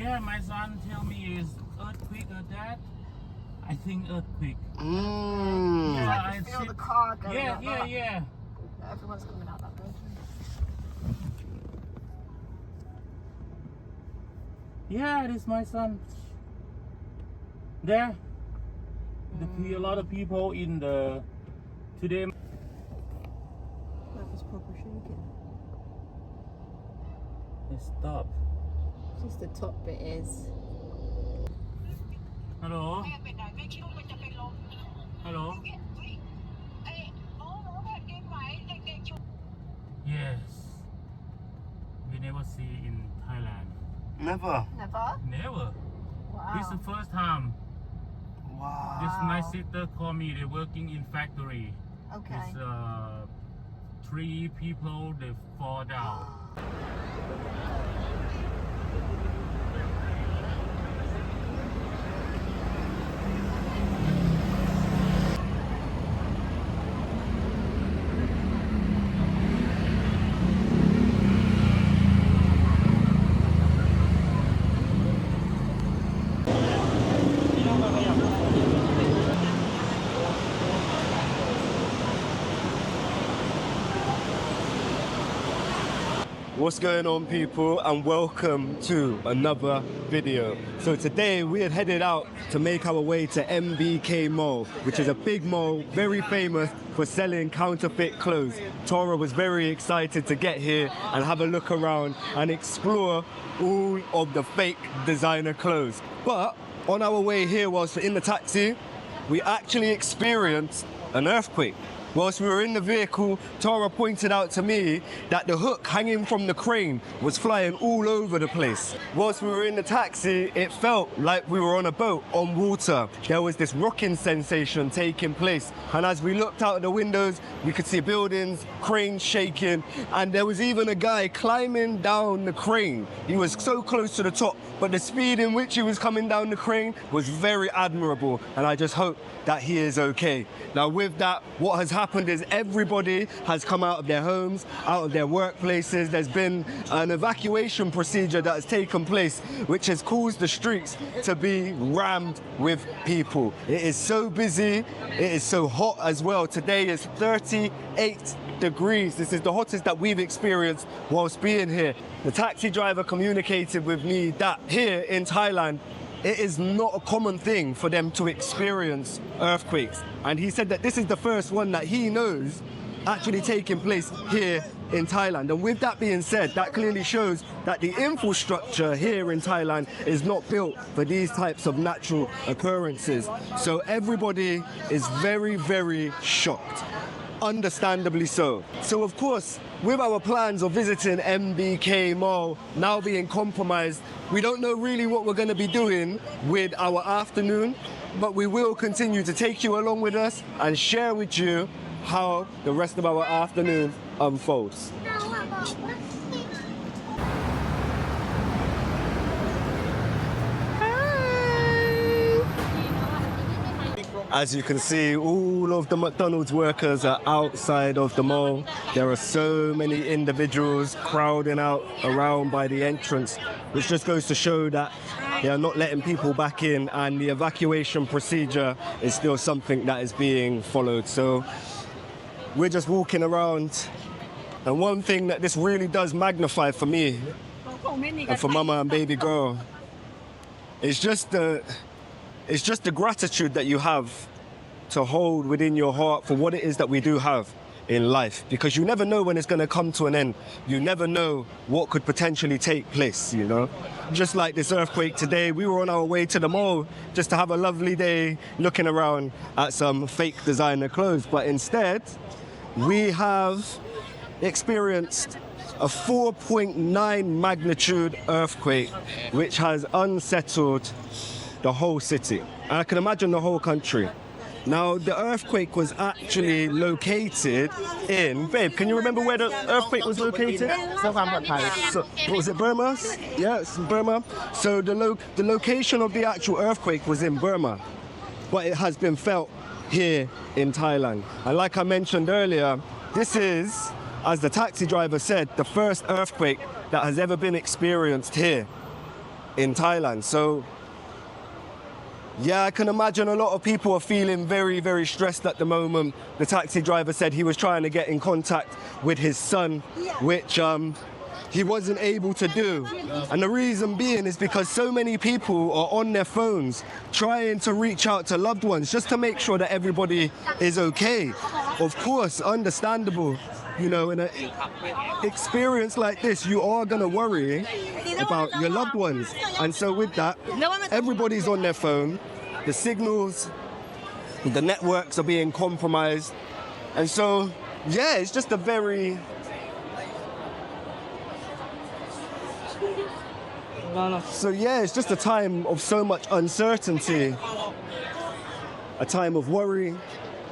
Yeah, my son tell me is earthquake or that. I think earthquake. Yeah, I can feel the car going out that. Yeah. Everyone's coming out that direction. Yeah, it is my son. There. A lot of people in the today. That was proper shaking. It stopped. Just the top bit is. Hello. Hello. Yes. We never see in Thailand. Never. Never? Never. Wow. This is the first time. Wow. This my sister called me. They're working in factory. Okay. It's 3 people. They fall down. What's going on, people, and welcome to another video. So today we had headed out to make our way to MBK Mall, which is a big mall very famous for selling counterfeit clothes. Tora was very excited to get here and have a look around and explore all of the fake designer clothes. But on our way here, whilst in the taxi, we actually experienced an earthquake. Whilst we were in the vehicle, Tara pointed out to me that the hook hanging from the crane was flying all over the place. Whilst we were in the taxi, it felt like we were on a boat on water. There was this rocking sensation taking place. And as we looked out of the windows, we could see buildings, cranes shaking, and there was even a guy climbing down the crane. He was so close to the top, but the speed in which he was coming down the crane was very admirable, and I just hope that he is okay. Now with that, what has happened is everybody has come out of their homes, out of their workplaces. There's been an evacuation procedure that has taken place, which has caused the streets to be rammed with people. It is so busy, it is so hot as well. Today is 38 degrees. This is the hottest that we've experienced whilst being here. The taxi driver communicated with me that here in Thailand, it is not a common thing for them to experience earthquakes. And he said that this is the first one that he knows actually taking place here in Thailand. And with that being said, that clearly shows that the infrastructure here in Thailand is not built for these types of natural occurrences. So everybody is very, very shocked. Understandably so. So of course, with our plans of visiting MBK Mall now being compromised, we don't know really what we're going to be doing with our afternoon, but we will continue to take you along with us and share with you how the rest of our afternoon unfolds. As you can see, all of the McDonald's workers are outside of the mall. There are so many individuals crowding out around by the entrance, which just goes to show that they are not letting people back in, and the evacuation procedure is still something that is being followed. So we're just walking around, and one thing that this really does magnify for me and for mama and baby girl is just the gratitude that you have to hold within your heart for what it is that we do have in life, because you never know when it's going to come to an end. You never know what could potentially take place, you know. Just like this earthquake today, we were on our way to the mall just to have a lovely day looking around at some fake designer clothes, but instead we have experienced a 4.9 magnitude earthquake which has unsettled the whole city, and I can imagine the whole country. Now, the earthquake was actually located in... Babe, can you remember where the earthquake was located? So, was it Burma? Yes, Burma. So the location of the actual earthquake was in Burma, but it has been felt here in Thailand. And like I mentioned earlier, this is, as the taxi driver said, the first earthquake that has ever been experienced here in Thailand. So yeah, I can imagine a lot of people are feeling very, very stressed at the moment. The taxi driver said he was trying to get in contact with his son, which he wasn't able to do. And the reason being is because so many people are on their phones trying to reach out to loved ones just to make sure that everybody is okay. Of course, understandable. You know, in an experience like this, you are going to worry about your loved ones. And so with that, everybody's on their phone. The signals, the networks are being compromised. And so, yeah, it's just a very... So yeah, it's just a time of so much uncertainty, a time of worry,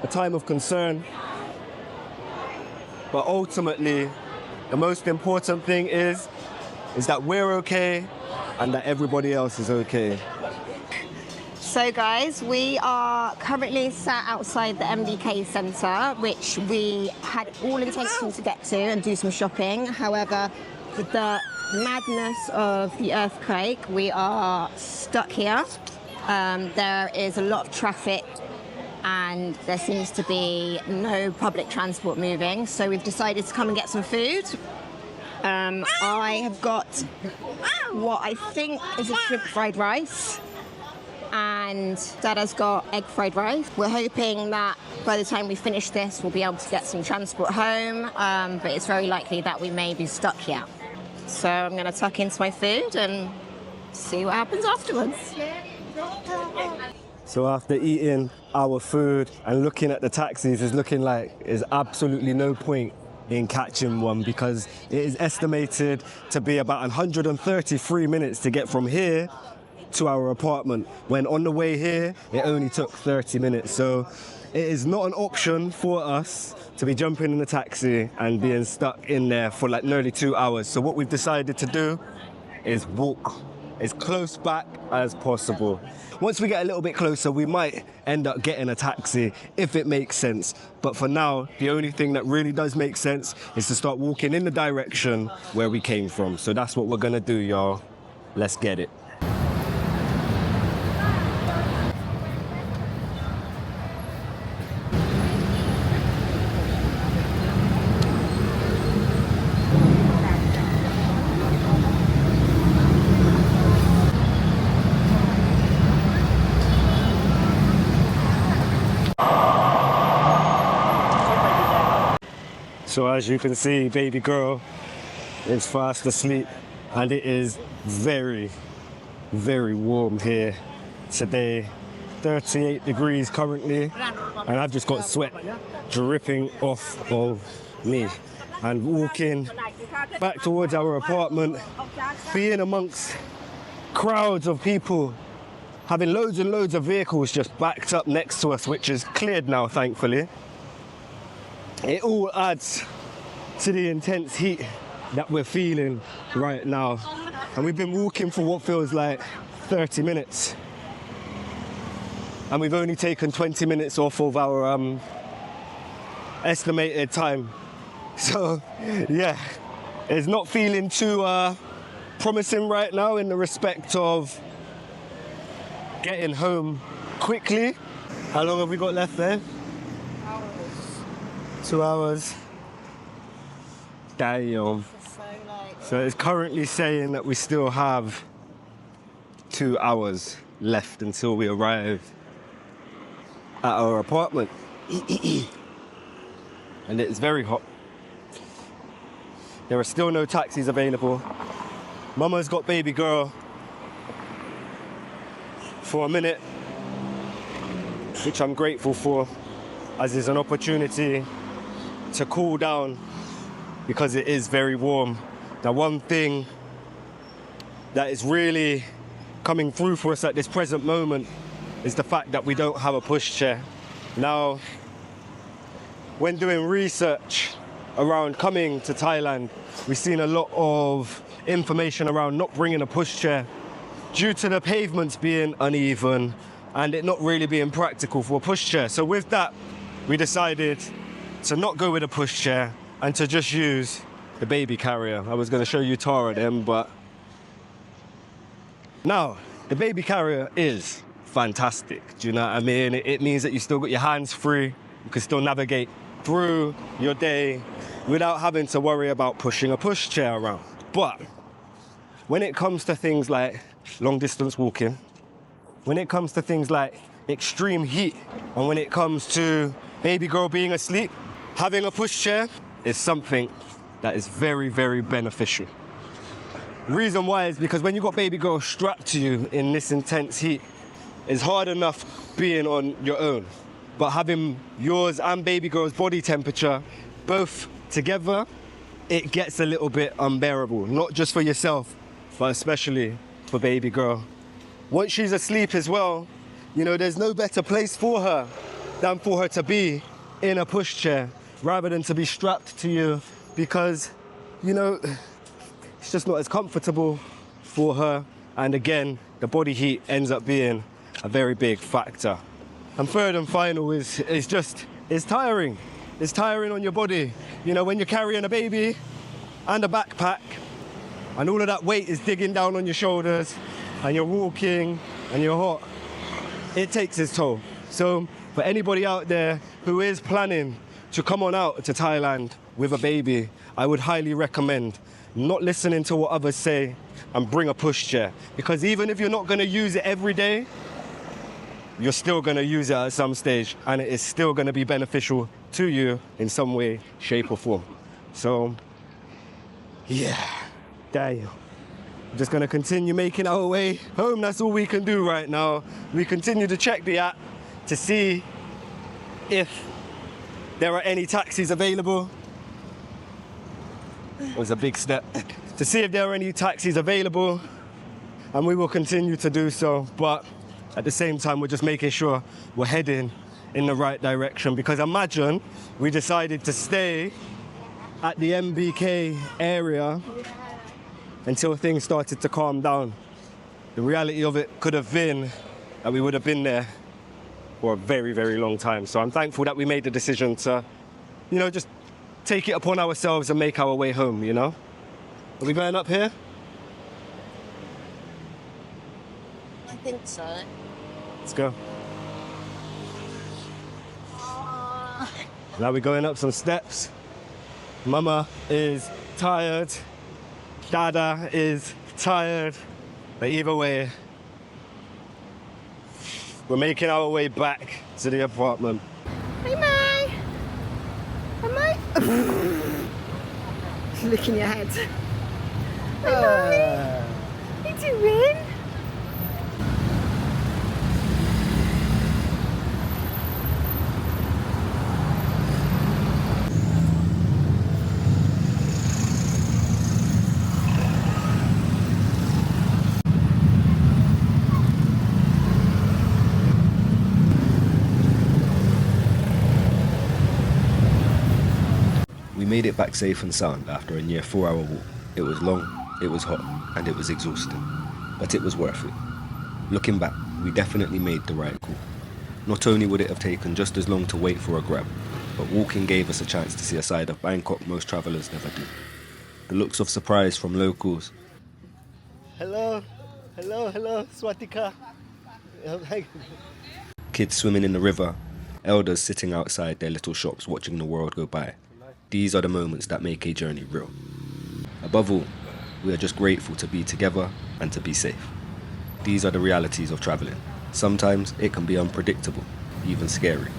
a time of concern. But ultimately, the most important thing is that we're okay and that everybody else is okay. So guys, we are currently sat outside the MBK Centre, which we had all intention to get to and do some shopping. However, with the madness of the earthquake, we are stuck here. There is a lot of traffic and there seems to be no public transport moving, so we've decided to come and get some food. I have got what I think is a shrimp fried rice, and Dad has got egg fried rice. We're hoping that by the time we finish this, we'll be able to get some transport home, but it's very likely that we may be stuck here. So I'm going to tuck into my food and see what happens afterwards. So after eating our food and looking at the taxis, it's looking like there's absolutely no point in catching one because it is estimated to be about 133 minutes to get from here to our apartment, when on the way here, it only took 30 minutes. So it is not an option for us to be jumping in a taxi and being stuck in there for like nearly 2 hours. So what we've decided to do is walk as close back as possible. Once we get a little bit closer, we might end up getting a taxi if it makes sense. But for now, the only thing that really does make sense is to start walking in the direction where we came from. So that's what we're gonna do, y'all. Let's get it. So as you can see, baby girl is fast asleep, and it is very, very warm here today. 38 degrees currently, and I've just got sweat dripping off of me. And walking back towards our apartment, being amongst crowds of people, having loads and loads of vehicles just backed up next to us, which is cleared now, thankfully. It all adds to the intense heat that we're feeling right now. And we've been walking for what feels like 30 minutes. And we've only taken 20 minutes off of our estimated time. So, yeah, it's not feeling too promising right now in the respect of getting home quickly. How long have we got left there? 2 hours. Damn. So it's currently saying that we still have 2 hours left until we arrive at our apartment. And it's very hot. There are still no taxis available. Mama's got baby girl for a minute, which I'm grateful for, as it's an opportunity to cool down because it is very warm. Now, one thing that is really coming through for us at this present moment is the fact that we don't have a pushchair. Now, when doing research around coming to Thailand, we've seen a lot of information around not bringing a pushchair due to the pavements being uneven and it not really being practical for a pushchair. So with that, we decided to not go with a pushchair and to just use the baby carrier. I was going to show you Tara then, but Now, the baby carrier is fantastic. Do you know what I mean? It means that you still got your hands free. You can still navigate through your day without having to worry about pushing a pushchair around. But when it comes to things like long distance walking, when it comes to things like extreme heat, and when it comes to baby girl being asleep, having a pushchair is something that is very, very beneficial. The reason why is because when you've got baby girl strapped to you in this intense heat, it's hard enough being on your own. But having yours and baby girl's body temperature both together, it gets a little bit unbearable. Not just for yourself, but especially for baby girl. Once she's asleep as well, you know, there's no better place for her than for her to be in a pushchair rather than to be strapped to you, because, you know, it's just not as comfortable for her. And again, the body heat ends up being a very big factor. And third and final is it's tiring. It's tiring on your body. You know, when you're carrying a baby and a backpack and all of that weight is digging down on your shoulders and you're walking and you're hot, it takes its toll. So for anybody out there who is planning to come on out to Thailand with a baby, I would highly recommend not listening to what others say and bring a pushchair. Because even if you're not going to use it every day, you're still going to use it at some stage, and it is still going to be beneficial to you in some way, shape or form. So, yeah, damn. I'm just going to continue making our way home. That's all we can do right now. We continue to check the app to see if there are any taxis available. It was a big step. To see if there are any taxis available, and we will continue to do so. But at the same time, we're just making sure we're heading in the right direction, because imagine we decided to stay at the MBK area until things started to calm down. The reality of it could have been that we would have been there for a very, very long time. So I'm thankful that we made the decision to, you know, just take it upon ourselves and make our way home, you know? Are we going up here? I think so. Let's go. Now we're going up some steps. Mama is tired. Dada is tired. But either way, we're making our way back to the apartment. Hey, May. Hey, May. Look in your head. Hey, May. What are you doing? We made it back safe and sound after a near 4-hour walk. It was long, it was hot, and it was exhausting. But it was worth it. Looking back, we definitely made the right call. Not only would it have taken just as long to wait for a Grab, but walking gave us a chance to see a side of Bangkok most travellers never do. The looks of surprise from locals. Hello, Swatika. Kids swimming in the river, elders sitting outside their little shops watching the world go by. These are the moments that make a journey real. Above all, we are just grateful to be together and to be safe. These are the realities of travelling. Sometimes it can be unpredictable, even scary.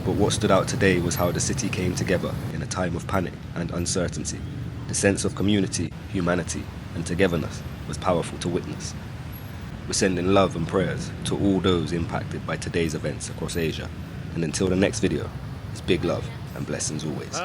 But what stood out today was how the city came together in a time of panic and uncertainty. The sense of community, humanity, and togetherness was powerful to witness. We're sending love and prayers to all those impacted by today's events across Asia. And until the next video, it's big love and blessings always.